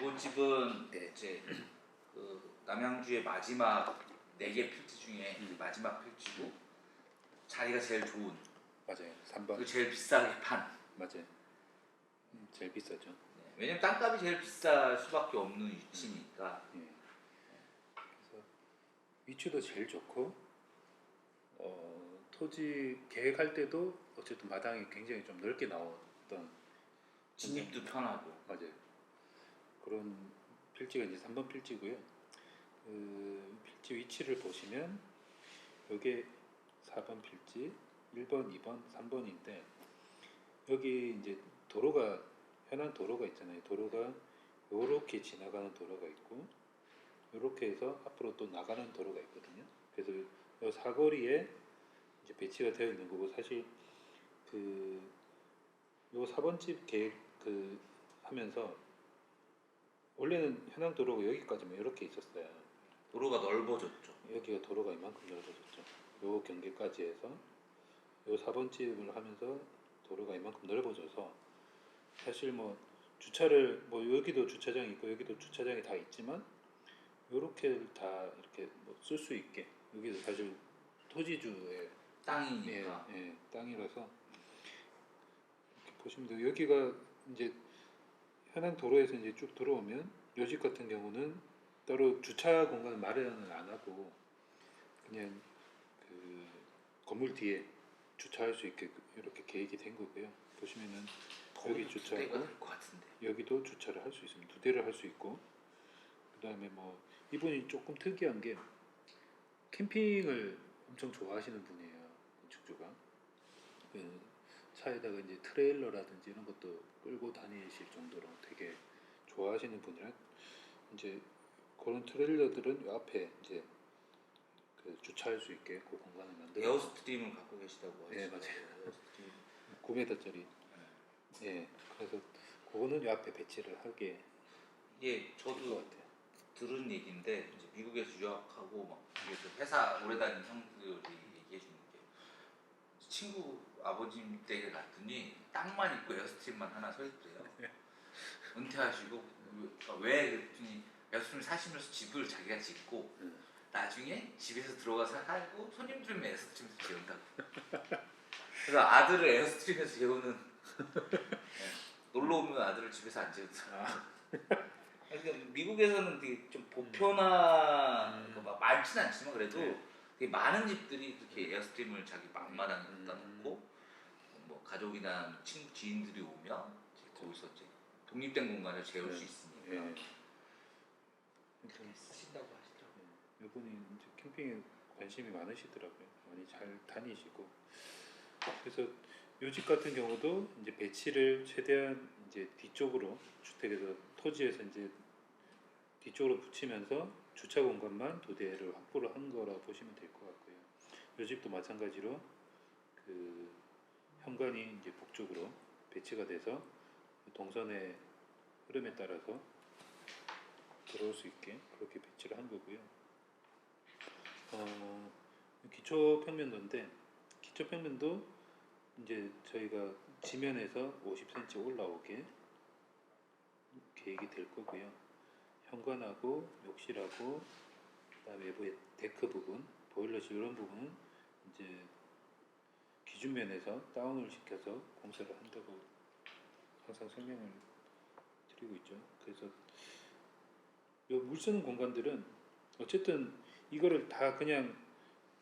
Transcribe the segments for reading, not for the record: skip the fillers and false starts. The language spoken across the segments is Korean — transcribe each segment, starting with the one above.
이번 집은 네. 이제 그 남양주의 마지막 4개 필지 중에 마지막 필지고 자리가 제일 좋은 맞아요. 3번. 그 제일 비싸게 판. 맞아요. 제일 비싸죠. 네, 왜냐면 땅값이 제일 비쌀 수밖에 없는 위치니까. 예. 그래서 위치도 제일 좋고 토지 계획할 때도 어쨌든 마당이 굉장히 좀 넓게 나왔던 진입도 편하고. 맞아요. 그런 필지가 이제 3번 필지고요. 그 필지 위치를 보시면 여기 4번 필지 1번, 2번, 3번인데 여기 이제 도로가 현안 도로가 있잖아요. 도로가 요렇게 지나가는 도로가 있고 요렇게 해서 앞으로 또 나가는 도로가 있거든요. 그래서 요 사거리에 이제 배치가 되어 있는 거고 사실 요 4번 집 계획 하면서 원래는 현안 도로가 여기까지만 이렇게 있었어요. 도로가 넓어졌죠. 여기가 도로가 이만큼 넓어졌죠. 요 경계까지 해서 요 4번 집을 하면서 도로가 이만큼 넓어져서 사실 뭐 주차를 뭐 여기도 주차장이 있고 여기도 주차장이 다 있지만 요렇게 다 이렇게 뭐 쓸 수 있게 여기도 사실 토지주의 땅이니까. 땅이라서 이렇게 보시면 돼요. 여기가 이제 현안 도로에서 이제 쭉 들어오면 요 집 같은 경우는 따로 주차 공간을 마련을 안 하고 그냥 그 건물 뒤에 주차할 수 있게 이렇게 계획이 된 거고요. 보시면은 여기 주차하고 여기도 주차를 할 수 있습니다. 2대를 할 수 있고 그다음에 뭐 이분이 조금 특이한 게 캠핑을 엄청 좋아하시는 분이에요. 건축주가 그 차에다가 이제 트레일러라든지 이런 것도 끌고 다니실 정도로 되게 좋아하시는 분이라 이제 그런 트레일러들은 요 앞에 이제 그 주차할 수 있게 그 공간을 만들어. 에어스트림을 갖고 계시다고 하시죠. 네, 맞아요. 에어스트림 9m짜리. 예, 그래서 그거는 요 앞에 배치를 하게. 이게 저도 들은 얘기인데 이제 미국에서 유학하고 막 미국에서 회사 오래 다닌 형들이 얘기해 주는 게 친구 아버님 댁에 갔더니 땅만 있고 에어스트림만 하나 서 있대요. 은퇴하시고 왜 그랬더니 에어스트림 사시면서 집을 자기가 짓고 나중에 집에서 들어가서 살고 손님들은 에어스트림에서 재운다고. 그래서 아들을 에어스트림에서 재우는 놀러 오면 아들을 집에서 안 재우더라고요. 그러니까 미국에서는 되게 좀 보편화 막 많지는 않지만 그래도 되게 많은 집들이 그렇게 에어스트림을 자기 앞마당에 갖다 놓고 뭐 가족이나 친구 지인들이 오면 거기서 이제 독립된 공간을 재울 수 있으니까 하신다고 하시더라고요. 이분이 이제 캠핑에 관심이 많으시더라고요. 많이 잘 다니시고 그래서 요 집 같은 경우도 이제 배치를 최대한 이제 뒤쪽으로 주택에서 토지에서 이제 뒤쪽으로 붙이면서 주차 공간만 2대를 확보를 한 거라 보시면 될 것 같고요. 요 집도 마찬가지로 그 현관이 이제 북쪽으로 배치가 돼서 동선의 흐름에 따라서 들어올 수 있게 그렇게 배치를 한 거고요. 기초 평면도인데 기초 평면도 이제 저희가 지면에서 50cm 올라오게 계획이 될 거고요. 현관하고 욕실하고 그다음에 외부의 데크 부분, 보일러실 이런 부분은 이제 기준면에서 다운을 시켜서 공사를 한다고 항상 설명을 드리고 있죠. 그래서 요 물 쓰는 공간들은 어쨌든 이거를 다 그냥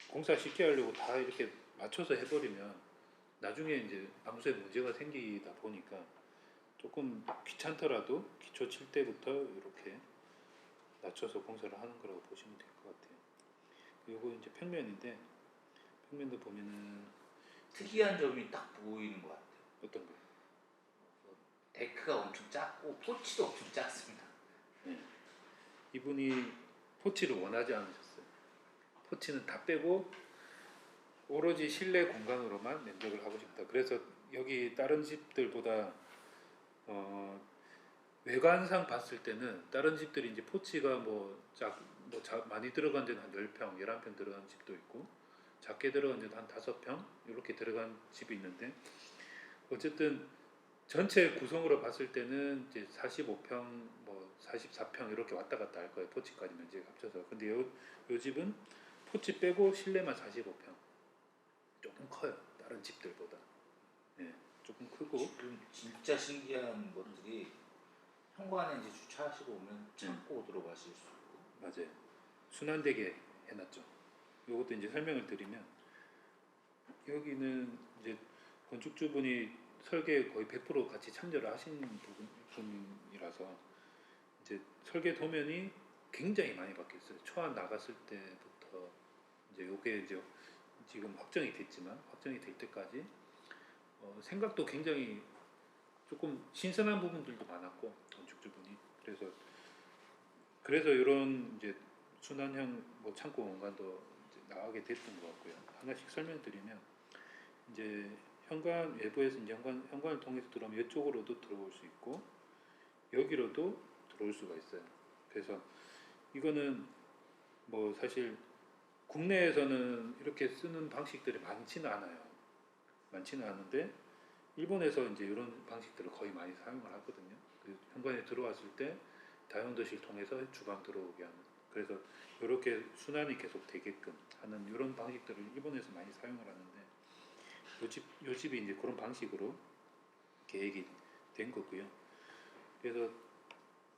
공사 쉽게 하려고 다 이렇게 맞춰서 해버리면 나중에 이제 암수에 문제가 생기다 보니까 조금 귀찮더라도 기초 칠 때부터 이렇게 낮춰서 공사를 하는 거라고 보시면 될 것 같아요. 요거 이제 평면인데 평면도 보면은 특이한 점이 딱 보이는 것 같아요. 어떤 거요? 데크가 엄청 작고 포치도 엄청 작습니다. 이분이 포치를 원하지 않으셨어요. 포치는 다 빼고 오로지 실내 공간으로만 면적을 하고 싶다. 그래서 여기 다른 집들보다 외관상 봤을 때는 다른 집들이 이제 포치가 많이 들어간 데는 한 10평, 11평 들어간 집도 있고 작게 들어간 데는 한 5평 이렇게 들어간 집이 있는데 어쨌든 전체 구성으로 봤을 때는 이제 45평, 뭐 44평 이렇게 왔다 갔다 할 거예요. 포치까지 면적 합쳐서. 근데 요 집은 포치 빼고 실내만 45평. 조금 커요. 다른 집들보다. 예, 조금 크고. 지금 진짜 신기한 것들이 현관에 이제 주차하시고 오면 창고 들어가실 수 있고 맞아요. 순환되게 해놨죠. 요것도 이제 설명을 드리면 여기는 이제 건축주분이 설계에 거의 100% 같이 참여를 하신 분이라서 이제 설계 도면이 굉장히 많이 바뀌었어요. 초안 나갔을 때부터 이제 요게 이제 지금 확정이 됐지만 확정이 될 때까지 생각도 굉장히 조금 신선한 부분들도 많았고 건축주분이 그래서 이런 이제 순환형 뭐 창고 공간도 이제 나가게 됐던 것 같고요. 하나씩 설명드리면 이제 현관 외부에서 이제 현관을 통해서 들어오면 이쪽으로도 들어올 수 있고 여기로도 들어올 수가 있어요. 그래서 이거는 뭐 사실 국내에서는 이렇게 쓰는 방식들이 많지는 않아요. 많지는 않은데 일본에서 이제 이런 방식들을 거의 많이 사용을 하거든요. 그 현관에 들어왔을 때 다용도실 통해서 주방 들어오게 하는. 그래서 이렇게 순환이 계속 되게끔 하는 이런 방식들을 일본에서 많이 사용을 하는데 요 집이 이제 그런 방식으로 계획이 된 거고요. 그래서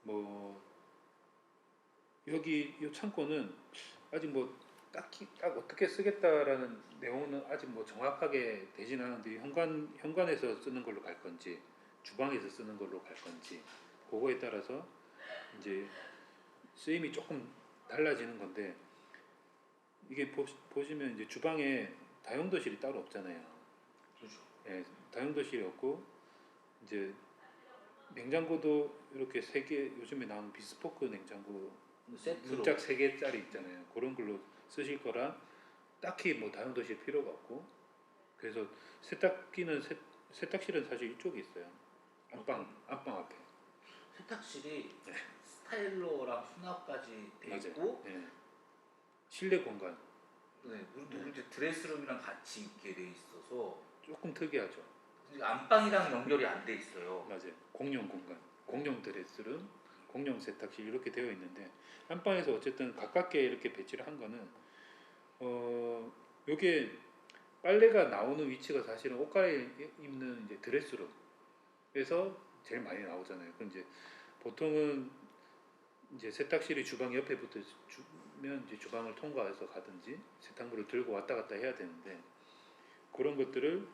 뭐 여기 이 창고는 아직 뭐 딱히 딱 어떻게 쓰겠다라는 내용은 아직 뭐 정확하게 되진 않은데 현관에서 쓰는 걸로 갈 건지 주방에서 쓰는 걸로 갈 건지 그거에 따라서 이제 쓰임이 조금 달라지는 건데 이게 보시면 이제 주방에 다용도실이 따로 없잖아요. 그렇죠. 예, 다용도실이 없고 이제 냉장고도 이렇게 세 개 요즘에 나오는 비스포크 냉장고 세트로 문짝 3개짜리 있잖아요. 그런 걸로 쓰실 거라 딱히 뭐 다용도실 필요가 없고 그래서 세탁실은 사실 이쪽에 있어요. 안방 앞에. 세탁실이 스타일러랑 수납까지 돼 맞아요. 있고 예. 실내 공간 네, 그리고 이제 드레스룸이랑 같이 있게 돼 있어서 조금 특이하죠. 안방이랑 연결이 안 돼 있어요. 맞아요. 공용 공간, 공용 드레스룸, 공용 세탁실 이렇게 되어 있는데 안방에서 어쨌든 가깝게 이렇게 배치를 한 거는 요게 빨래가 나오는 위치가 사실은 옷 갈아입는 이제 드레스룸에서 제일 많이 나오잖아요. 그럼 이제 보통은 이제 세탁실이 주방 옆에 붙어 주면 이제 주방을 통과해서 가든지 세탁물을 들고 왔다 갔다 해야 되는데 그런 것들을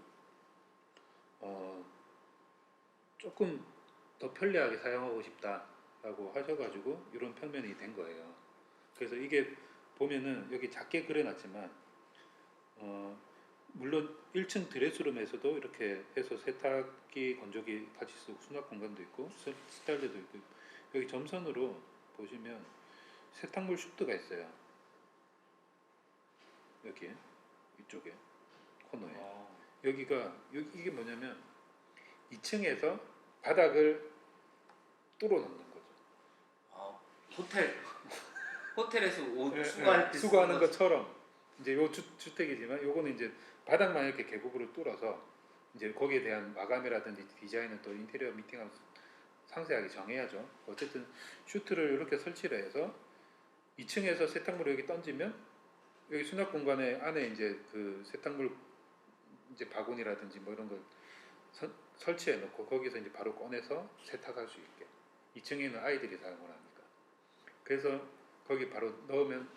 조금 더 편리하게 사용하고 싶다라고 하셔가지고 이런 평면이 된 거예요. 그래서 이게 보면은 여기 작게 그려놨지만 물론 1층 드레스룸에서도 이렇게 해서 세탁기, 건조기 같이 쓰고 수납 공간도 있고 스타일러도 있고 여기 점선으로 보시면 세탁물 슈트가 있어요. 여기에 이쪽에 코너에 여기가 이게 뭐냐면 2층에서 바닥을 뚫어 놓는 거죠. 아, 호텔에서 옷 예, 수거할 때 수거하는 쓰는 것처럼 이제 요 주택이지만 요거는 이제 바닥만 이렇게 계곡으로 뚫어서 이제 거기에 대한 마감이라든지 디자인은 또 인테리어 미팅하면서 상세하게 정해야죠. 어쨌든 슈트를 이렇게 설치를 해서 2층에서 세탁물을 여기 던지면 여기 수납 공간에 안에 이제 그 세탁물 이제 바구니라든지 뭐 이런 걸 설치해 놓고 거기서 이제 바로 꺼내서 세탁할 수 있게 2층에는 아이들이 사용을 하니까 그래서 거기 바로 넣으면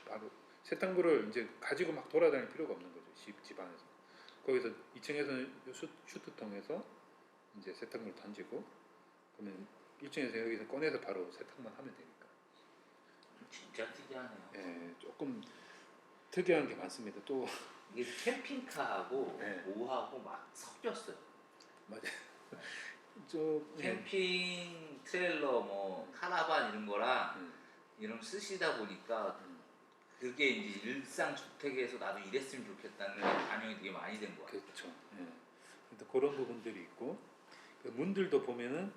바로 세탁물을 이제 가지고 막 돌아다닐 필요가 없는 거죠. 집 안에서 거기서 2층에서는 슈트통에서 이제 세탁물 던지고 그러면 1층에서 여기서 꺼내서 바로 세탁만 하면 되니까 진짜 특이하네요. 예, 조금 특이한 게 많습니다. 또 이게 캠핑카하고 네. 뭐하고 막 섞였어요. 맞아요. 저 캠핑 트레일러 뭐 카라반 이런 거랑 이런 쓰시다 보니까 그게 이제 일상 주택에서 나도 이랬으면 좋겠다는 반영이 되게 많이 된 것 같아요. 그렇죠. 예. 근데 그런 부분들이 있고 그 문들도 보면은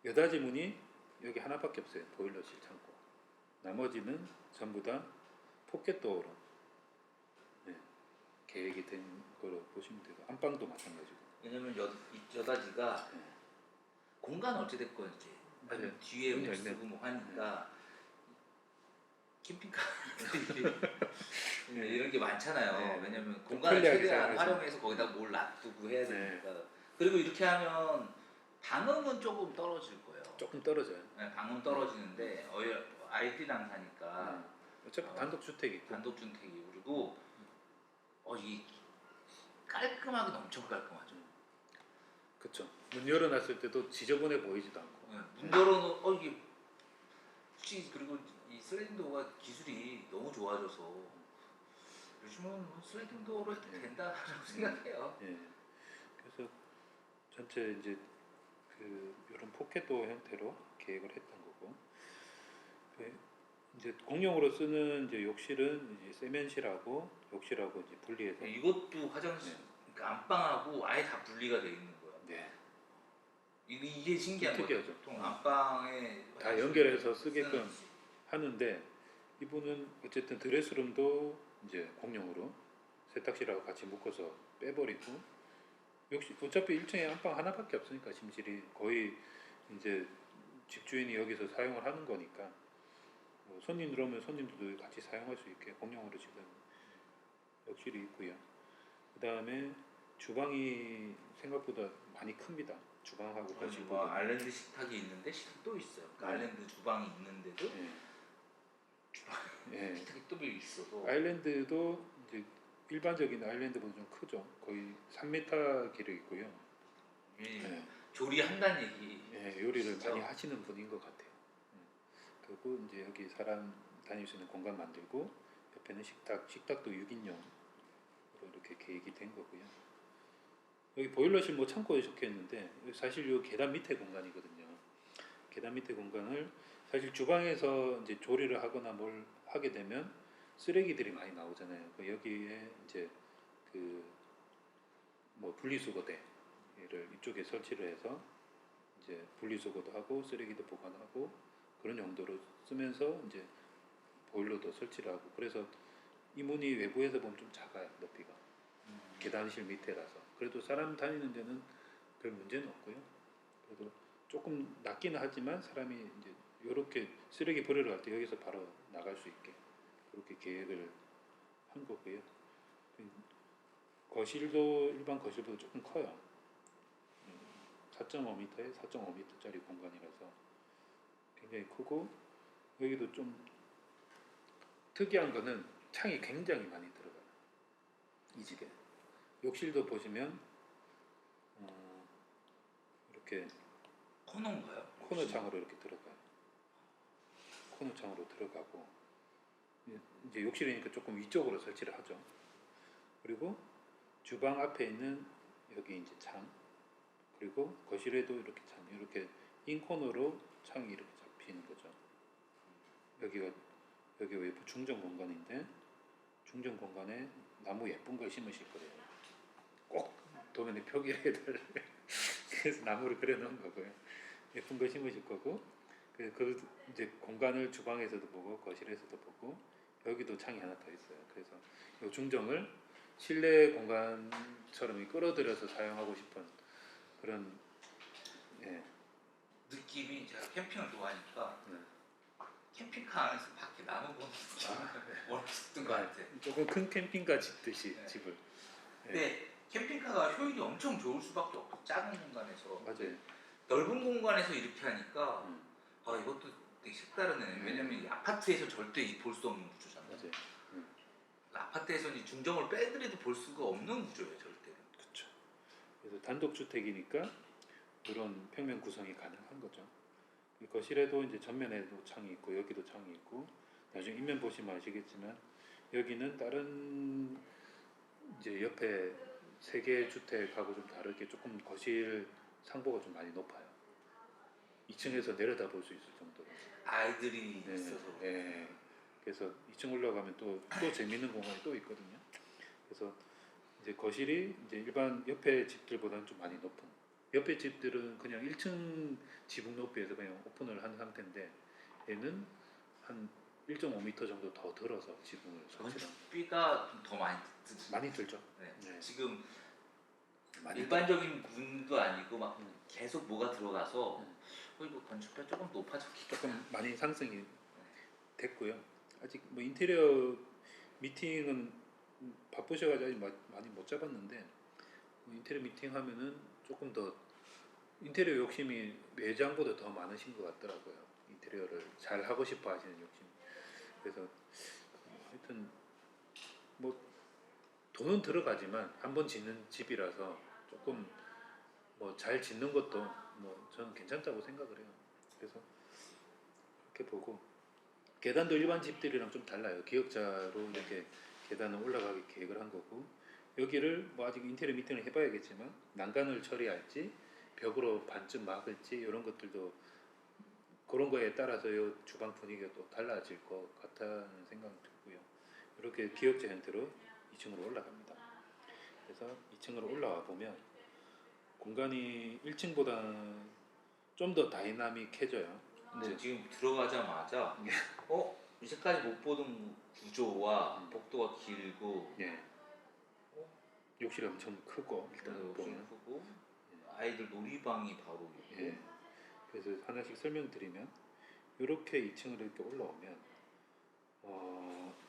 여닫이 문이 여기 하나밖에 없어요. 보일러실 창고. 나머지는 전부 다 포켓도어로 계획이 된 거로 보시면 되고 안방도 마찬가지고. 왜냐면 여다지가 공간 어찌됐건 이제 맞아요. 뒤에 못 열면. 쓰고 뭐 하니까 캠핑카 이런 게 많잖아요. 네. 왜냐면 좀 공간을 편리하게 최대한 사용하지. 활용해서 거기다 뭘 놔두고 해야 네. 되니까. 그리고 이렇게 하면 방음은 조금 떨어질 거예요. 조금 떨어져요. 네, 방음 떨어지는데 아이들이랑 사니까 어차피 단독 주택이고. 단독주택이 그리고 이 깔끔하긴 엄청 깔끔하죠. 그렇죠. 문 열어놨을 때도 지저분해 보이지도 않고. 네, 문 열어놓 이게 혹시 그리고 이 슬라이딩 도어가 기술이 너무 좋아져서 요즘은 뭐 슬라이딩 도어로 해도 된다라고 생각해요. 예. 그래서 전체 이제 이런 포켓도 형태로 계획을 했던 거고. 이제 공용으로 쓰는 이제 욕실은 이제 세면실하고 욕실하고 이제 분리해서. 이것도 화장실 그러니까 안방하고 아예 다 분리가 돼 있는 거예요. 네. 이게 신기한 거죠. 특이하죠. 보통 안방에 다 연결해서 쓰게끔 하는데 이분은 어쨌든 드레스룸도 이제 공용으로 세탁실하고 같이 묶어서 빼버리고 역시 어차피 1층에 안방 하나밖에 없으니까 침실이 거의 이제 집주인이 여기서 사용을 하는 거니까 뭐 손님 들어오면 손님들도 같이 사용할 수 있게 공용으로 지금 욕실이 있고요. 그 다음에 주방이 생각보다 많이 큽니다. 주방하고 거실 뭐 부분. 아일랜드 식탁이 있는데 식탁도 있어요. 그러니까 아일랜드 주방이 있는데도 예. 식탁이 또 있어서 아일랜드도 이제 일반적인 아일랜드보다 좀 크죠. 거의 3m 길이 있고요. 조리한다는 얘기. 요리를 진짜. 많이 하시는 분인 것 같아요. 그리고 이제 여기 사람 다닐 수 있는 공간 만들고 옆에는 식탁도 6인용으로 이렇게 계획이 된 거고요. 여기 보일러실 뭐 창고에 적혀 있는데 사실 요 계단 밑에 공간이거든요. 계단 밑에 공간을 사실 주방에서 이제 조리를 하거나 뭘 하게 되면 쓰레기들이 많이 나오잖아요. 여기에 이제 뭐 분리수거대를 이쪽에 설치를 해서 이제 분리수거도 하고 쓰레기도 보관하고 그런 용도로 쓰면서 이제 보일러도 설치를 하고 그래서 이 문이 외부에서 보면 좀 작아요. 높이가 계단실 밑에라서 그래도 사람 다니는 데는 별 문제는 없고요. 그래도 조금 낮기는 하지만 사람이 이제 이렇게 쓰레기 버리러 갈 때 여기서 바로 나갈 수 있게 그렇게 계획을 한 거고요. 거실도 일반 거실보다 조금 커요. 4.5m에 4.5m짜리 공간이라서 굉장히 크고 여기도 좀 특이한 거는 창이 굉장히 많이 들어가요. 이 집에 욕실도 보시면 이렇게 코너인가요? 코너 창으로 이렇게 들어가요. 코너 창으로 들어가고 이제 욕실이니까 조금 위쪽으로 설치를 하죠. 그리고 주방 앞에 있는 여기 이제 창 그리고 거실에도 이렇게 창 이렇게 인코너로 창이 이렇게 잡히는 거죠. 여기가 외부 중정 공간인데 중정 공간에 나무 예쁜 걸 심으실 거예요. 꼭 도면에 표기해달 그래서 나무를 그려 놓은 거고요. 예쁜 거 심으실 거고 그 이제 공간을 주방에서도 보고 거실에서도 보고 여기도 창이 하나 더 있어요. 그래서 이 중정을 실내 공간처럼 끌어들여서 사용하고 싶은 그런 느낌이 제가 캠핑을 좋아하니까 캠핑카 안에서 밖에 나무 보는 느낌을 원했던 것 같아. 조금 큰 캠핑카 짓듯이 네. 집을. 근데 캠핑카가 효율이 엄청 좋을 수밖에 없어. 작은 공간에서. 맞아요. 넓은 공간에서 이렇게 하니까 이것도 되게 색다르네. 왜냐면 이 아파트에서 절대 볼 수 없는 구조잖아요. 맞아요. 아파트에서는 이 중정을 빼더라도 볼 수가 없는 구조예요, 절대. 그렇죠. 그래서 단독 주택이니까 이런 평면 구성이 가능한 거죠. 이 거실에도 이제 전면에도 창이 있고 여기도 창이 있고 나중에 인면 보시면 아시겠지만 여기는 다른 이제 옆에 세 개 주택하고 좀 다르게 조금 거실 상부가 좀 많이 높아요. 2층에서 내려다 볼 수 있을 정도로. 아이들이 있어서. 네. 그래서 2층 올라가면 또 재밌는 공간이 또 있거든요. 그래서 이제 거실이 이제 일반 옆에 집들보다는 좀 많이 높은. 옆에 집들은 그냥 1층 지붕 높이에서 그냥 오픈을 한 상태인데 얘는 한 1.5m 정도 더 들어서 지붕을 설치를. 건축비가 좀 더 많이 들죠. 많이 들죠. 네. 네. 지금 많이 일반적인 문도 아니고 막 음. 계속 뭐가 들어가서 음. 거의 뭐 건축비가 조금 높아졌기 조금 많이 상승이 됐고요. 아직 뭐 인테리어 미팅은 바쁘셔가지고 아직 많이 못 잡았는데 뭐 인테리어 미팅 하면은 조금 더 인테리어 욕심이 매장보다 더 많으신 것 같더라고요. 인테리어를 잘 하고 싶어 하시는 욕심. 그래서 하여튼 뭐 돈은 들어가지만 한 번 짓는 집이라서 조금 뭐 잘 짓는 것도 뭐 저는 괜찮다고 생각을 해요. 그래서 그렇게 보고 계단도 일반 집들이랑 좀 달라요. 기역자로 이렇게 계단을 올라가게 계획을 한 거고 여기를 뭐 아직 인테리어 미팅을 해봐야겠지만 난간을 처리할지 벽으로 반쯤 막을지 이런 것들도 그런 거에 따라서 이 주방 분위기가 또 달라질 것 같다는 생각이 들고요. 이렇게 기역자 형태로 2층으로 올라갑니다. 그래서 2층으로 올라와 보면 공간이 1층보다 좀 더 다이나믹해져요. 근데 이제 지금 들어가자마자 이제까지 못 보던 구조와 복도가 길고 예, 욕실이 엄청 크고 일단 보면 크고 아이들 놀이방이 바로 있고 예, 그래서 하나씩 설명드리면 이렇게 2층으로 이렇게 올라오면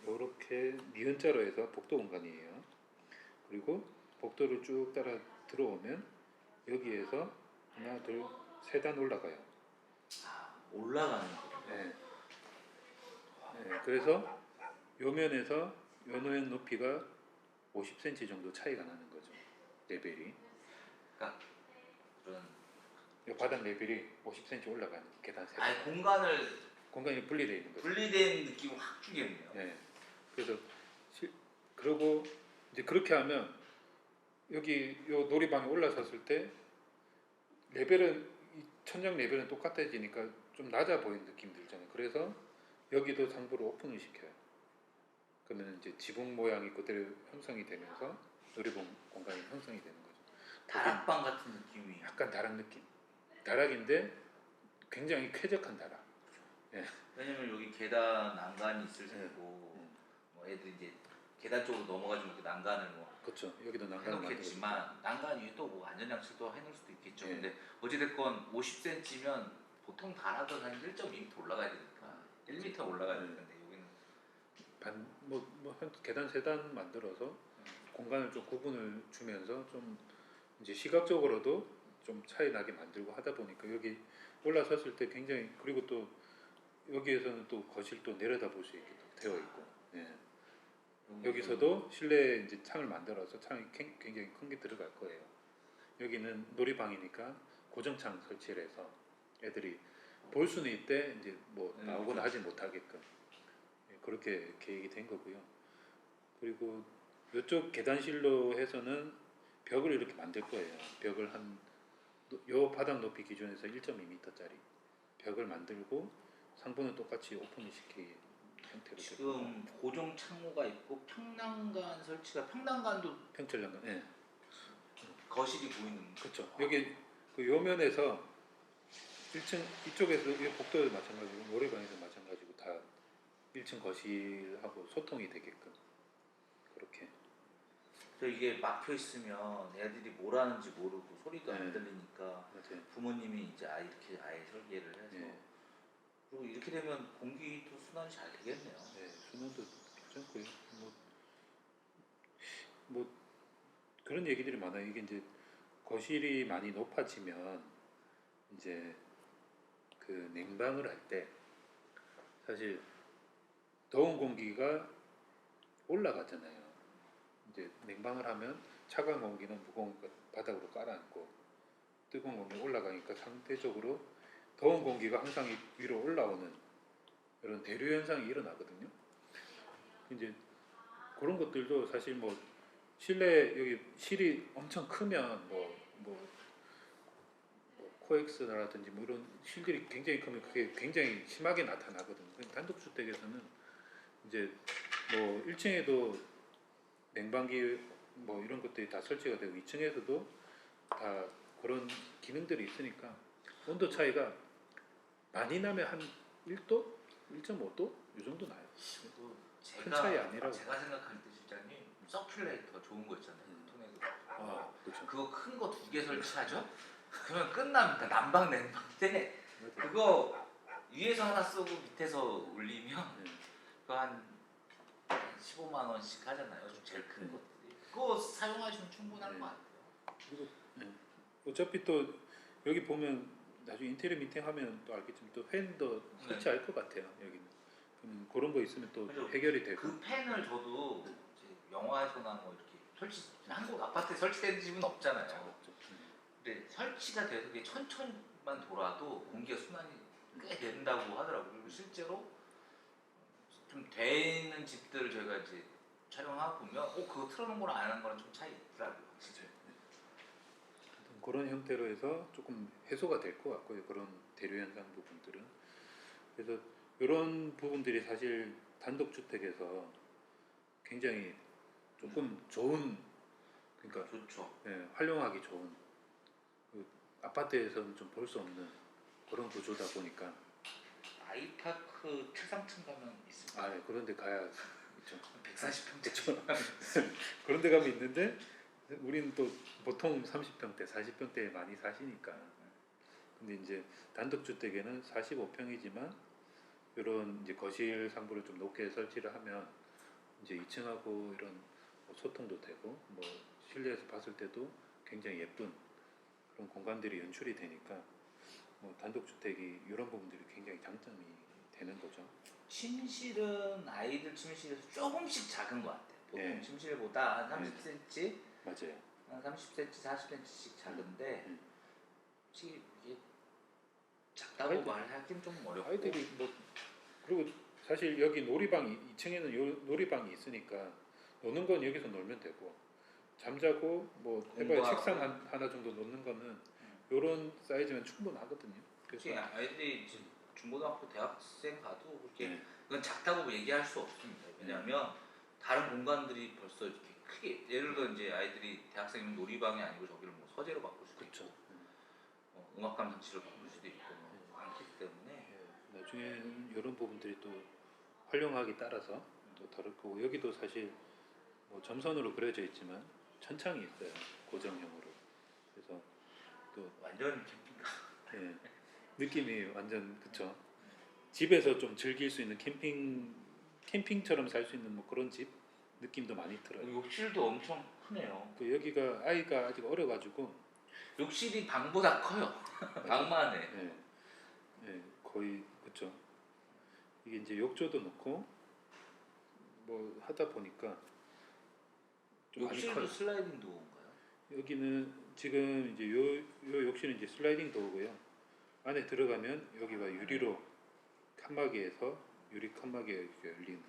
이렇게 니은자로 해서 복도 공간이에요. 그리고 복도를 쭉 따라 들어오면 여기에서 하나, 둘, 세 단 올라가요. 올라가는 거. 예. 예, 그래서 요 면에서 요 면 높이가 50cm 정도 차이가 나는 거죠. 레벨이. 그러니까 그런 요 바닥 레벨이 50cm 올라가는 계단 세 아예 단. 공간을 공간이 분리되어 있는 거죠. 분리된 느낌을 확 주겠네요. 예. 그래서 그러고 이제 그렇게 하면 여기 요 놀이방에 올라섰을 때 레벨은 이 천장 레벨은 똑같아지니까 좀 낮아 보이는 느낌 들잖아요. 그래서 여기도 상부로 오픈을 시켜요. 그러면 이제 지붕 모양이 그대로 형성이 되면서 놀이방 공간이 형성이 되는 거죠. 다락방 같은 느낌이. 약간 다락 느낌. 다락인데 굉장히 쾌적한 다락. 예. 왜냐면 여기 계단 난간이 있을 테고 음. 뭐 애들 이제 계단 쪽으로 넘어가지고 이렇게 난간을 뭐 그렇죠. 여기도 난간을 해놓겠지만 난간 위에 또 뭐 안전장치도 해놓을 수도 있겠죠. 예. 근데 어찌됐건 50cm면 보통 다락은 한 1.2m 올라가야 되니까 1m 올라가야 되는데 여기는 한 계단 세 단 만들어서 공간을 좀 구분을 주면서 좀 이제 시각적으로도 좀 차이 나게 만들고 하다 보니까 여기 올라섰을 때 굉장히 그리고 또 여기에서는 또 거실도 내려다 볼 수 있게 되어 있고 예. 여기서도 실내에 이제 창을 만들어서 창이 굉장히 큰 게 들어갈 거예요. 여기는 놀이방이니까 고정창 설치를 해서 애들이 볼 수는 있대 이제 뭐 나오거나 하지 못하게끔 예, 그렇게 계획이 된 거고요. 그리고 이쪽 계단실로 해서는 벽을 이렇게 만들 거예요. 벽을 요 바닥 높이 기준에서 1.2m짜리 벽을 만들고 상부는 똑같이 오픈을 시킬 형태로 지금 고정 창호가 있고 평난간 설치가 평난간도 평철난간 예. 거실이 보이는 그렇죠. 여기 그 요면에서 1층 이쪽에서 이 복도도 마찬가지고 노래방에도 마찬가지고 다 1층 거실하고 소통이 되게끔 그렇게 저 이게 막혀 있으면 애들이 뭘 하는지 모르고 소리도 안 네. 들리니까 맞아요. 부모님이 이제 이렇게 아예 설계를 해서 예. 그리고 이렇게 되면 공기도 순환이 잘 되겠네요. 네, 순환도 괜찮고요. 뭐 그런 얘기들이 많아요. 이게 이제 거실이 많이 높아지면 이제 그 냉방을 할 때 사실 더운 공기가 올라가잖아요. 이제 냉방을 하면 차가운 공기는 무거운 거 바닥으로 깔아앉고 뜨거운 공기 올라가니까 상대적으로 더운 공기가 항상 위로 올라오는 이런 대류 현상이 일어나거든요. 이제 그런 것들도 사실 뭐 실내 여기 실이 엄청 크면 코엑스라든지 뭐 이런 실들이 굉장히 크면 그게 굉장히 심하게 나타나거든요. 단독주택에서는 이제 뭐 1층에도 냉방기 뭐 이런 것들이 다 설치가 되고 2층에서도 다 그런 기능들이 있으니까 온도 차이가 많이 나면 한 1도? 1.5도? 이 정도 나요. 큰 차이 아니라고. 제가 생각할 때 실장님 서큘레이터 좋은 거 있잖아요. 통에서 그렇죠. 그거 큰 거 2개 설치하죠? 그러면 끝납니다. 난방 냉방인데 맞아요. 그거 위에서 하나 쓰고 밑에서 올리면 네. 그거 한 15만 원씩 하잖아요. 좀 제일 큰 것들이. 그거 사용하시면 충분할 네. 것 같아요. 그리고 어차피 또 여기 보면 나중에 인테리어 미팅 하면 또 알겠지만 또 팬도 설치할 것 같아요. 여기는 그런 거 있으면 또 그죠. 해결이 되고. 그 팬을 저도 이제 영화에서나 뭐 이렇게 설치 한국 아파트에 설치된 집은 없잖아요. 없죠. 근데 설치가 돼서 그게 천천히만 돌아도 공기가 순환이 꽤 된다고 하더라고요. 그리고 실제로 좀 돼 있는 집들을 저희가 이제 촬영하고 보면 그거 틀어놓은 거랑 안 하는 거랑 좀 차이 있더라고요. 진짜. 그런 형태로 해서 조금 해소가 될 것 같고요. 그런 대류 현상 부분들은. 그래서 이런 부분들이 사실 단독주택에서 굉장히 조금 좋은, 그러니까 좋죠. 활용하기 좋은, 그 아파트에서는 좀 볼 수 없는 그런 구조다 보니까. 아이파크 최상층 가면 있습니다. 네, 그런 데 가야 있죠. 140평짜리. 그런 데 가면 있는데 우리는 또 보통 30평대, 40평대에 많이 사시니까. 근데 이제 단독주택에는 45평이지만 이런 이제 거실 상부를 좀 높게 설치를 하면 이제 2층하고 이런 뭐 소통도 되고 뭐 실내에서 봤을 때도 굉장히 예쁜 그런 공간들이 연출이 되니까 뭐 단독주택이 이런 부분들이 굉장히 장점이 되는 거죠. 침실은 아이들 침실에서 조금씩 작은 것 같아요. 보통 네. 침실보다 한 30cm, 맞아요. 한 30cm, 40cm씩 작은데 솔직히 이게 작다고 아이들- 말하기는 좀 어렵고 아이들이 뭐 그리고 사실 여기 놀이방이 2층에는 놀이방이 있으니까 노는 건 여기서 놀면 되고 잠자고 뭐 해봐야 공부하고. 책상 하나 정도 놓는 거는 이런 사이즈면 충분하거든요. 특히 그래서 아이들이 이제 중고등학교, 대학생 가도 그렇게 네. 그건 작다고 얘기할 수 없습니다. 왜냐하면 다른 공간들이 벌써 이렇게 크게 예를 들어 이제 아이들이 대학생이면 놀이방이 아니고 저기를 뭐 서재로 바꿀 수도 그렇죠. 있고 음악감 장치로 바꿀 수도 있고 뭐 많기 때문에 나중에 이런 부분들이 또 활용하기 따라서 또 다를 거고 여기도 사실 뭐 점선으로 그려져 있지만 천창이 있어요. 고정형으로. 그래서 또 완전 캠핑카. 느낌이 완전 그쵸. 집에서 좀 즐길 수 있는 캠핑처럼 살 수 있는 뭐 그런 집 느낌도 많이 들어요. 욕실도 엄청 크네요. 그 여기가 아이가 아직 어려가지고 욕실이 방보다 커요. 방만 해. 거의 그쵸. 이게 이제 욕조도 넣고 뭐 하다 보니까 좀 많이 욕실도 커요. 슬라이딩 도어인가요? 여기는 지금 이제 요 욕실은 이제 슬라이딩 도어고요. 안에 들어가면 여기가 유리로 칸막이에서 유리 칸막이가 이렇게 열린.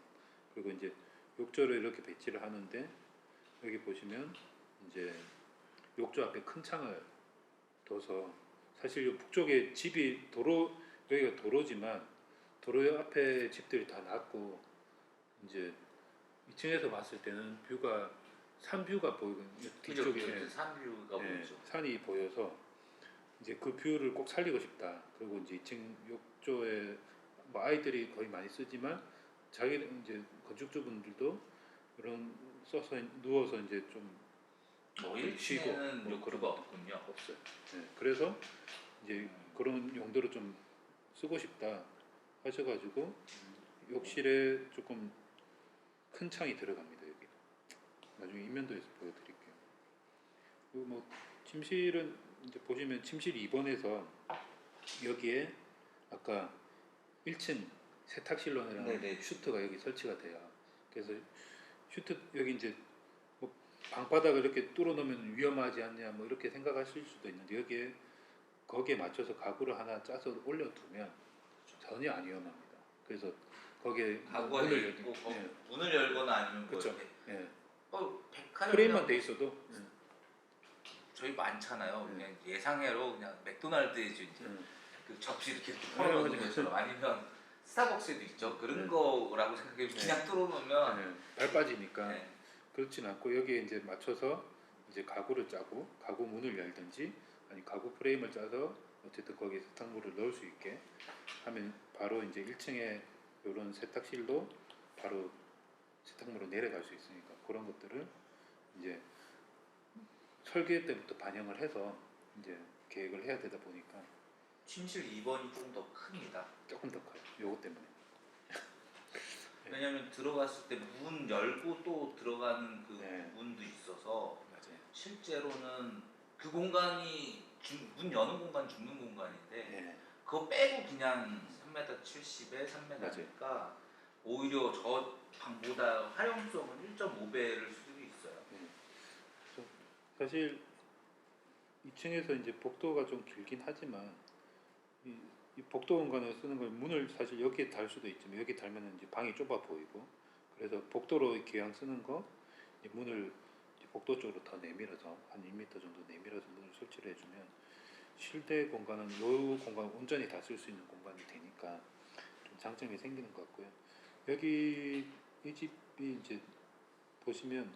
그리고 이제 욕조를 이렇게 배치를 하는데 여기 보시면 이제 욕조 앞에 큰 창을 둬서 사실 이 북쪽에 집이 여기가 도로지만 도로 앞에 집들이 다 낮고 이제 2층에서 봤을 때는 뷰가 산뷰가 보이거든요. 뒤쪽에 산뷰가 보이죠. 산이 보여서 이제 그 뷰를 꼭 살리고 싶다. 그리고 이제 2층 욕조에 뭐 아이들이 거의 많이 쓰지만 자기 이제 건축주분들도 이런 써서 누워서 이제 좀 뭐 쉬고 1층에는 뭐 그런 욕조가 없군요. 없어요. 그래서 이제 그런 용도로 좀 쓰고 싶다 하셔가지고 욕실에 조금 큰 창이 들어갑니다. 여기 나중에 인면도에서 보여드릴게요. 그리고 뭐 침실은 이제 보시면 침실 2번에서 여기에 아까 1층 세탁실로랑 네네. 슈트가 여기 설치가 돼요. 그래서 슈트 여기 이제 뭐 방바닥을 이렇게 뚫어 놓으면 위험하지 않냐 뭐 이렇게 생각하실 수도 있는데 여기에 거기에 맞춰서 가구를 하나 짜서 올려두면 전혀 안 위험합니다. 그래서 거기에 가구가 문을 돼 있고 예, 문을 열거나 아니면 뭐 그쵸. 이렇게 예. 백화점 프레임만 돼 있어도 저희 많잖아요. 네. 그냥 예상외로 그냥 맥도날드에서 이제 그 접시 이렇게 털어놓는 맞아요. 것처럼 아니면 스타벅스에도 있죠. 그런 네. 거라고 생각해 그냥 뚫어놓으면 발 빠지니까 네. 그렇진 않고 여기에 이제 맞춰서 이제 가구를 짜고 가구 문을 열든지 아니 가구 프레임을 짜서 어쨌든 거기에 세탁물을 넣을 수 있게 하면 바로 이제 1층에 이런 세탁실도 바로 세탁물을 내려갈 수 있으니까 그런 것들을 이제 설계 때부터 반영을 해서 이제 계획을 해야 되다 보니까 침실 2번이 조금 더 큽니다. 조금 더 커요. 요거 때문에. 왜냐면 들어갔을 때 문 열고 또 들어가는 그 네. 문도 있어서 맞아요. 실제로는 그 공간이 문 여는 공간 죽는 공간인데 예. 그거 빼고 그냥 3m 70에 3m니까 오히려 저 방보다 활용성은 1.5배를 수도 있어요. 그래서 사실 2층에서 이제 복도가 좀 길긴 하지만 이 복도 공간을 쓰는 걸 문을 사실 여기에 달 수도 있지만 여기 달면은 이제 방이 좁아 보이고 그래서 복도로 기왕 쓰는 거 이 문을 이제 복도 쪽으로 더 내밀어서 한 1m 정도 내밀어서 문을 설치를 해주면 실내 공간은 요 공간 온전히 다 쓸 수 있는 공간이 되니까 좀 장점이 생기는 것 같고요. 여기 이 집이 이제 보시면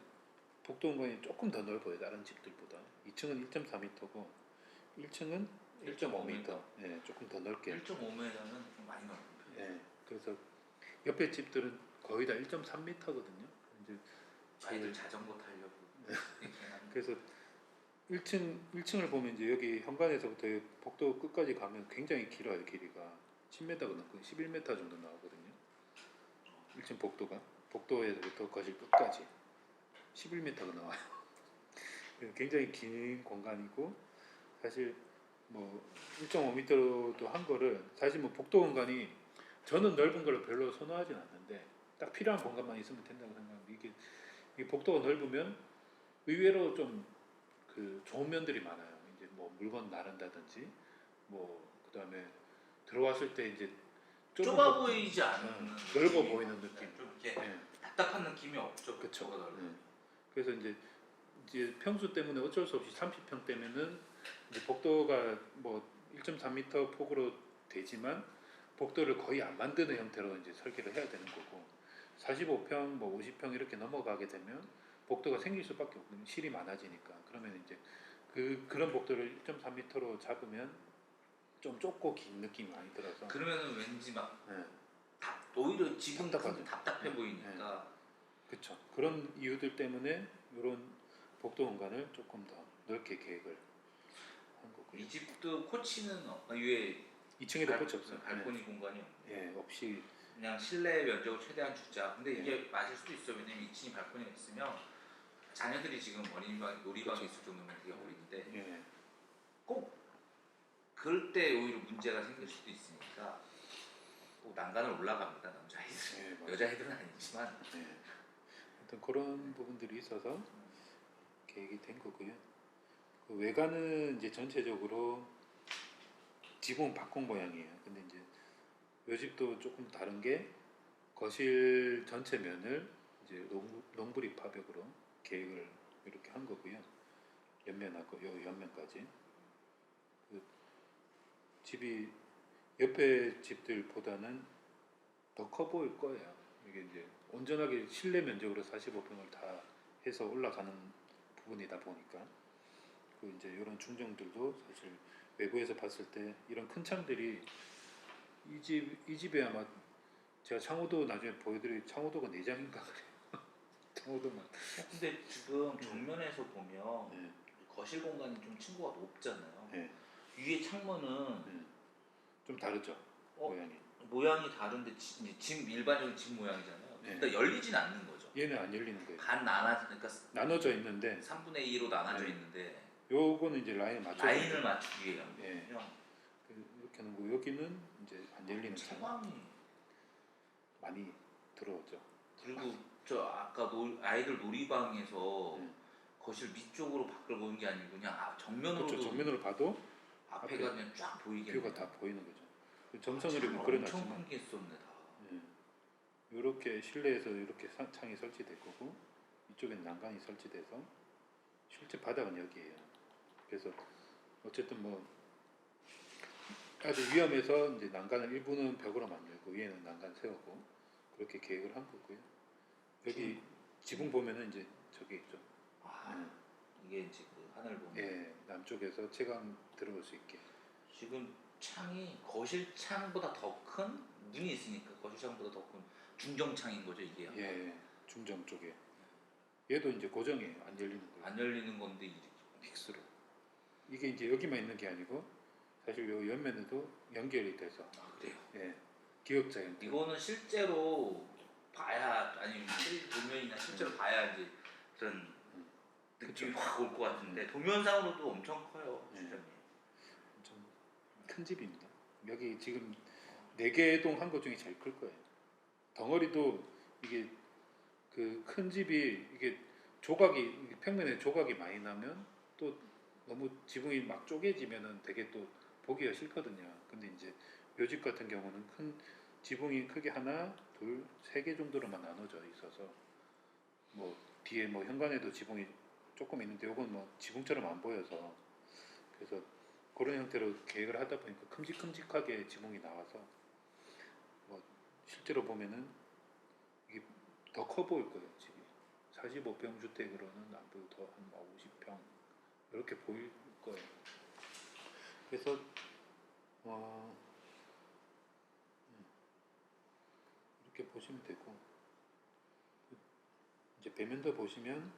복도 공간이 조금 더 넓어요. 다른 집들보다. 2층은 1.4m고 1층은 1.5m. 예, 조금 더 넓게. 1.5m는 좀 많이 넓은 편이에요. 예, 그래서 옆에 집들은 거의 다 1.3m거든요. 이제 저희들 자전거 타려고 이렇게 하는 그래서 1층을 보면 이제 여기 현관에서부터 복도 끝까지 가면 굉장히 길어요. 길이가 10m가 넘고 11m 정도 나오거든요. 1층 복도에서부터 거실 끝까지 11m가 나와요. 굉장히 긴 공간이고 사실 뭐 1.5m도 한 거를 사실 뭐 복도 공간이 저는 넓은 걸 별로 선호하진 않는데 딱 필요한 공간만 있으면 된다고 생각합니다. 이게 복도가 넓으면 의외로 좀 그 좋은 면들이 많아요. 이제 뭐 물건 나른다든지 뭐 그다음에 들어왔을 때 이제 좁아 보이지 않는 넓어 보이는 느낌. 좀 이렇게 예. 답답한 느낌이 없죠. 그쵸. 복도가 넓으면. 그래서 이제 평수 때문에 어쩔 수 없이 30평 때면은 이제 복도가 뭐 1.3m 폭으로 되지만 복도를 거의 안 만드는 형태로 이제 설계를 해야 되는 거고 45평 뭐 50평 이렇게 넘어가게 되면 복도가 생길 수밖에 없는 실이 많아지니까 그러면 이제 그런 복도를 1.3m로 잡으면 좀 좁고 긴 느낌이 많이 들어서 그러면은 왠지 막 예. 오히려 지금 답답하죠. 답답해 보이니까 그렇죠. 그런 이유들 때문에 이런 복도 공간을 조금 더 넓게 계획을 한 거고요. 이 집도 코치는 이외에 2층에도 꽃이 없어요. 발코니 공간이 없네. 예, 없이 그냥 실내 면적을 최대한 주자. 근데 예. 이게 맞을 수도 있어. 왜냐면 2층이 발코니가 있으면 자녀들이 지금 어린이방 놀이방에 그쵸. 있을 정도면 되게 어린데 예, 꼭 그럴 때 오히려 문제가 생길 수도 있으니까 꼭 난간을 올라갑니다. 남자아이들. 예, 맞아요. 여자아이들은 아니지만 예. 하여튼 그런 부분들이 있어서 계획이 된 거고요. 그 외관은 이제 전체적으로 지붕 박공 모양이에요. 근데 이제 이 집도 조금 다른 게 거실 전체 면을 이제 롱브릭 파벽으로 계획을 이렇게 한 거고요. 옆면하고 요 옆면까지. 그 집이 옆에 집들보다는 더 커 보일 거예요. 이게 이제 온전하게 실내 면적으로 45평을 다 해서 올라가는 부분이다 보니까 그 이제 이런 중정들도 사실 외부에서 봤을 때 이런 큰 창들이 이 집에 아마 제가 창호도 나중에 보여드릴 창호도가 4장인가 그래요. 창호도만. 근데 지금 정면에서 보면 네. 거실 공간이 좀 층고가 높잖아요. 네. 위에 창문은 네. 좀 다르죠. 모양이. 모양이 다른데 이제 집 일반적인 집 모양이잖아요. 네. 그러니까 열리진 않는 거죠. 얘는 안 열리는 거예요. 반 그러니까 나눠져 있는데 3분의 2로 나눠져 네. 있는데 요거는 이제 라인을 맞추기 위한 예. 거군요. 이렇게 하는 거 여기는 이제 안 열리는 창 채광이 많이 들어오죠. 그리고 저 아까 아이들 놀이방에서 네. 거실 밑쪽으로 밖을 보는 게 아니고 그냥 정면으로도 그렇죠. 정면으로 봐도 앞에가 앞에 그냥 쫙 보이겠네요. 뷰가 다 보이는 거죠. 정성을 창을 이렇게 엄청 그려놨지만 크게 썼네 다. 이렇게 실내에서 이렇게 창이 설치될 거고 이쪽엔 난간이 설치돼서 실제 바닥은 여기에요. 그래서 어쨌든 뭐 아주 위험해서 이제 난간을 일부는 벽으로 만들고 위에는 난간 세우고 그렇게 계획을 한 거고요. 여기 지붕 보면은 이제 저기 있죠. 이게 이제 그 하늘 보면 예, 남쪽에서 채광 들어올 수 있게. 지금 창이 거실 창보다 더 큰 문이 있으니까 거실 창보다 더 큰 중정창인 거죠 이게. 예, 중정 쪽에. 얘도 이제 고정이에요. 안 열리는 거예요. 안 열리는 건데 픽스로. 이게 이제 여기만 있는 게 아니고 사실 요 옆면에도 연결이 돼서 아, 그래요. 예, 기역자 형태. 이거는 실제로 봐야 아니 실 도면이나 실제로 봐야 이제 그런 느낌이 그쵸. 확 올 것 같은데 도면상으로도 엄청 커요, 네. 실장님. 좀 큰 집입니다. 여기 지금 4개 동 한 것 중에 제일 클 거예요. 덩어리도 이게 그 큰 집이 이게 조각이 이게 평면에 조각이 많이 나면 또 너무 지붕이 막 쪼개지면은 되게 또 보기가 싫거든요. 근데 이제 요 집 같은 경우는 큰 지붕이 크게 하나, 둘, 3개 정도로만 나눠져 있어서 뭐 뒤에 뭐 현관에도 지붕이 조금 있는데 요건 뭐 지붕처럼 안 보여서 그래서 그런 형태로 계획을 하다 보니까 큼직큼직하게 지붕이 나와서 뭐 실제로 보면은 이게 더 커 보일 거예요 집이. 45평 주택으로는 안 보이고 더 한 50평 이렇게 보일 거예요. 그래서 어, 이렇게 보시면 되고 이제 배면도 보시면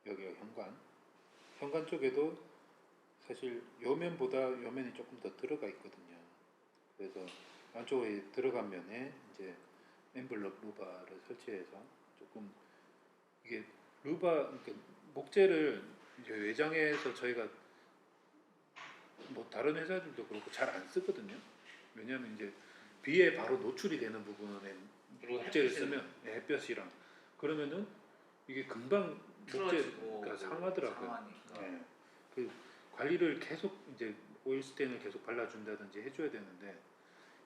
여기가 현관 쪽에도 사실 요면보다 요면이 조금 더 들어가 있거든요. 그래서 안쪽에 들어간 면에 이제 엠블럭 루바를 설치해서 조금 이게 루바 그러니까 목재를 이제 외장에서 저희가 뭐 다른 회사들도 그렇고 잘 안 쓰거든요. 왜냐하면 이제 비에 바로 노출이 되는 부분에 그리고 목재를 햇빛을 쓰면 햇볕이랑 그러면은 이게 금방 틀어지고 목재가 상하더라고요. 상하니까. 네. 그 관리를 계속 이제 오일 스텐을 계속 발라준다든지 해줘야 되는데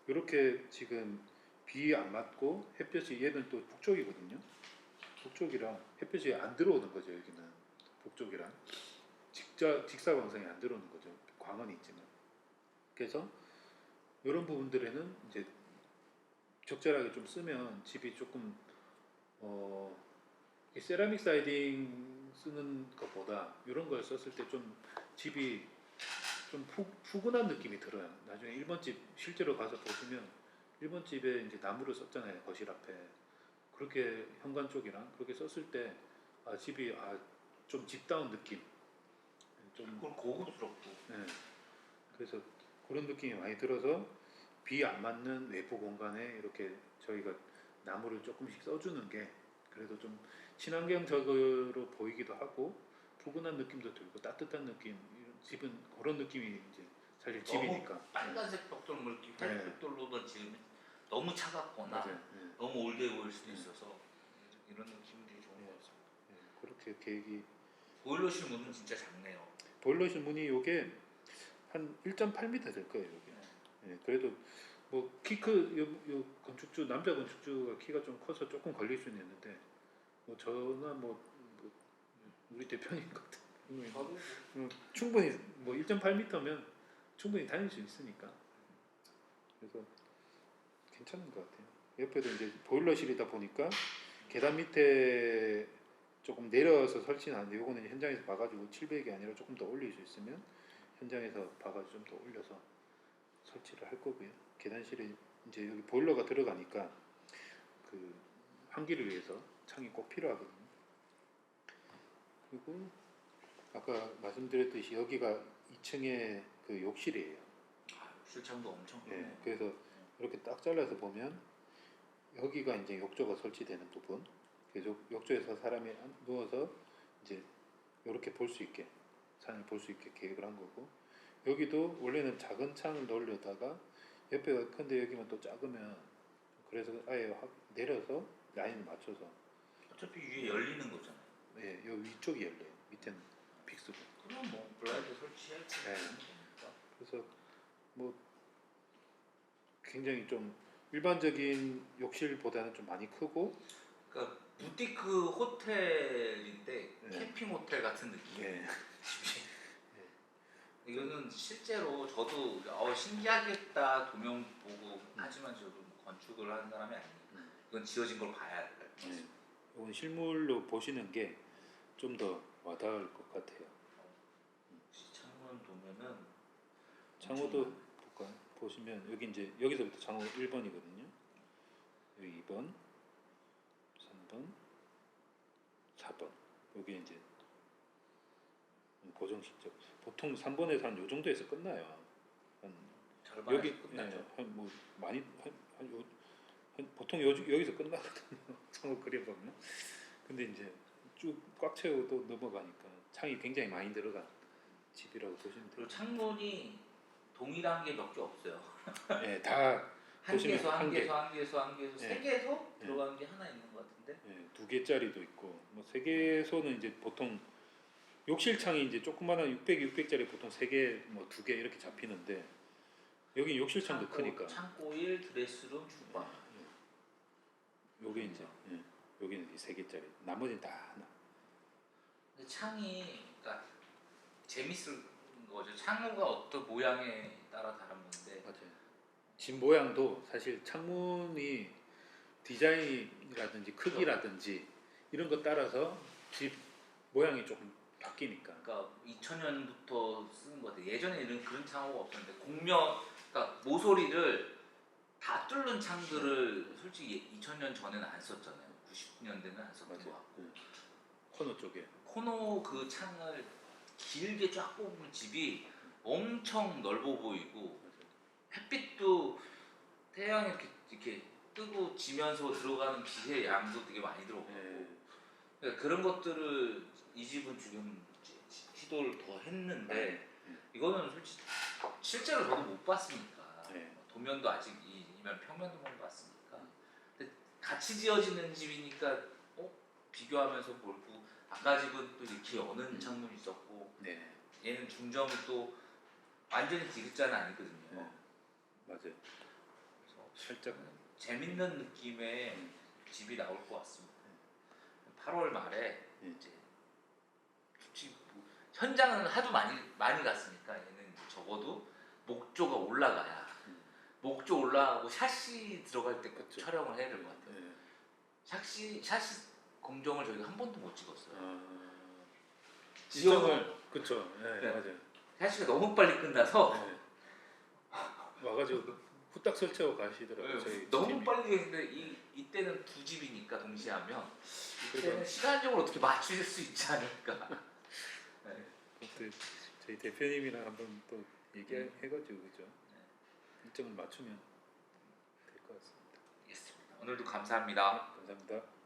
이렇게 지금 비 안 맞고 햇볕이 얘는 또 북쪽이거든요. 북쪽이라 햇볕이 안 들어오는 거죠. 여기는 북쪽이라 직사광선이 안 들어오는 거죠. 광은 있지만 그래서 이런 부분들에는 이제 적절하게 좀 쓰면 집이 조금 이 세라믹 사이딩 쓰는 것보다 이런 걸 썼을 때 좀 집이 좀 푸근한 느낌이 들어요. 나중에 1번 집 실제로 가서 보시면 1번 집에 이제 나무를 썼잖아요. 거실 앞에. 그렇게 현관 쪽이랑 그렇게 썼을 때 아, 집이 좀 집다운 느낌. 좀 그걸 고급스럽고. 네. 그래서 그런 느낌이 많이 들어서 비 안 맞는 외부 공간에 이렇게 저희가 나무를 조금씩 써주는 게 그래도 좀 친환경적으로 보이기도 하고 푸근한 느낌도 들고 따뜻한 느낌 이런 집은 그런 느낌이 이제 사실 집이니까 너무 빨간색 벽돌 이렇게 회색벽돌로만 지으면 너무 차갑거나 맞아요. 네. 너무 올드해 보일 수도 있어서 이런 느낌들이 좋은 것 같습니다. 네. 그렇게 계획이 보일러실 문은 진짜 작네요. 보일러실 문이 요게 한 1.8m 될 거예요. 여기. 네. 그래도 뭐 요 건축주 남자 건축주가 키가 좀 커서 조금 걸릴 수는 있는데 뭐 저나 뭐 우리 대표님 같은 경우에는 충분히 뭐 1.8m면 충분히 다닐 수 있으니까 그래서 괜찮은 것 같아요. 옆에도 이제 보일러실이다 보니까 계단 밑에 조금 내려서 설치는 하는데 요거는 현장에서 봐가지고 700이 아니라 조금 더 올릴 수 있으면 현장에서 봐가지고 좀 더 올려서 설치를 할 거고요. 계단실에 이제 여기 보일러가 들어가니까 그 환기를 위해서 창이 꼭 필요하거든요. 그리고 아까 말씀드렸듯이 여기가 2층에 그 욕실이에요. 실창도 엄청 크네요. 네, 그래서 이렇게 딱 잘라서 보면 여기가 이제 욕조가 설치되는 부분. 그래서 욕조에서 사람이 누워서 이제 이렇게 볼 수 있게 산을 볼 수 있게 계획을 한 거고 여기도 원래는 작은 창을 넣으려다가 옆에가 큰데 여기만 또 작으면 그래서 아예 확 내려서 라인을 맞춰서 어차피 위에 열리는 거잖아요. 예, 요 위쪽이 열려요. 밑에는 픽스고. 그럼 뭐 블라인드 설치해도 네. 되는 거니까. 그래서 뭐 굉장히 좀 일반적인 욕실보다는 좀 많이 크고 그러니까 부티크 호텔인데 네. 캠핑 호텔 같은 느낌. 예. 이거는 실제로 저도 신기하겠다 도면 보고 하지만 저도 뭐 건축을 하는 사람이 아니니까 이건 지어진 걸 봐야 될 것 같습니다. 이건 실물로 보시는 게 좀 더 와닿을 것 같아요. 창문 보면은 창호도 볼까요? 보시면 여기 이제 여기서부터 창호 1번이거든요. 여기 2번, 3번, 4번. 여기 이제 고정 시점 보통 3번에서 한 요 정도에서 끝나요. 한 절반에서 여기 끝났죠. 한뭐 많이 한 보통 여기서 끝나거든요. 창호 그려보면. 근데 이제 쭉 꽉 채우고 넘어가니까 창이 굉장히 많이 들어간 집이라고 보시면 돼요. 그리고 창문이 동일한 게 몇 개 없어요. 예, 다 한 보시면 개소, 한 한 개. 개소, 한 개소, 한 개소, 예. 세 개소 예. 들어가는 게 하나 있는 것 같은데. 예, 2개짜리도 있고 뭐 3개소는 이제 보통 욕실창이 이제 조그마한 600짜리 보통 3개 뭐 2개 이렇게 잡히는데 여기 욕실창도 크니까 창고 1, 드레스룸, 주방. 요게 이제 여기는 3개짜리 나머지는 다 하나. 근데 창이 그러니까 재밌을 거죠. 창호가 어떤 모양에 따라 다른 건데. 맞아요. 집 모양도 사실 창문이 디자인이라든지 크기라든지 이런 거 따라서 집 모양이 조금 바뀌니까. 그러니까 2000년부터 쓰는 것 같아요. 예전에 이런 그런 창호가 없었는데 공명, 그러니까 모서리를 다 뚫는 창들을 솔직히 2000년 전에는 안 썼잖아요. 90년대는 안 썼던 것 맞아요. 같고. 코너 쪽에. 코너 그 창을 길게 쫙 뽑으면 집이 엄청 넓어 보이고 햇빛도 태양이 이렇게 뜨고 지면서 들어가는 빛의 양도 되게 많이 들어가고 예. 그러니까 그런 것들을 이 집은 지금 시도를 더 했는데 이거는 솔직히 실제로 저도 못 봤으니까 네. 도면도 아직 이면 평면도 못 봤으니까 근데 같이 지어지는 집이니까 비교하면서 볼고 아까 집은 또 이렇게 여는 창문이 있었고 네. 얘는 중점이 또 완전히 디귿자는 아니거든요. 네. 맞아요. 그래서 살짝 재밌는 느낌의 집이 나올 것 같습니다. 8월 말에 이제 솔직히 뭐 현장은 하도 많이 갔으니까 얘는 적어도 목조가 올라가야 목조 올라가고 샤시 들어갈 때 그쵸. 촬영을 해야 될 것 같아요. 네. 샤시 공정을 저희가 한 번도 못 찍었어요. 지정을 그쵸. 네, 네. 맞아요. 샤시가 너무 빨리 끝나서 네. 와가지고 후딱 설치하고 가시더라고요. 저희 너무 팀이. 빨리 했는데 이때는 두 집이니까 동시에 하면 이때는 그래서- 시간적으로 어떻게 맞출 수 있지 않을까. 네. 그때 저희 대표님이랑 한번 또 얘기해가지고 그죠. 일정을 맞추면 될 것 같습니다. 알겠습니다. 오늘도 감사합니다. 감사합니다.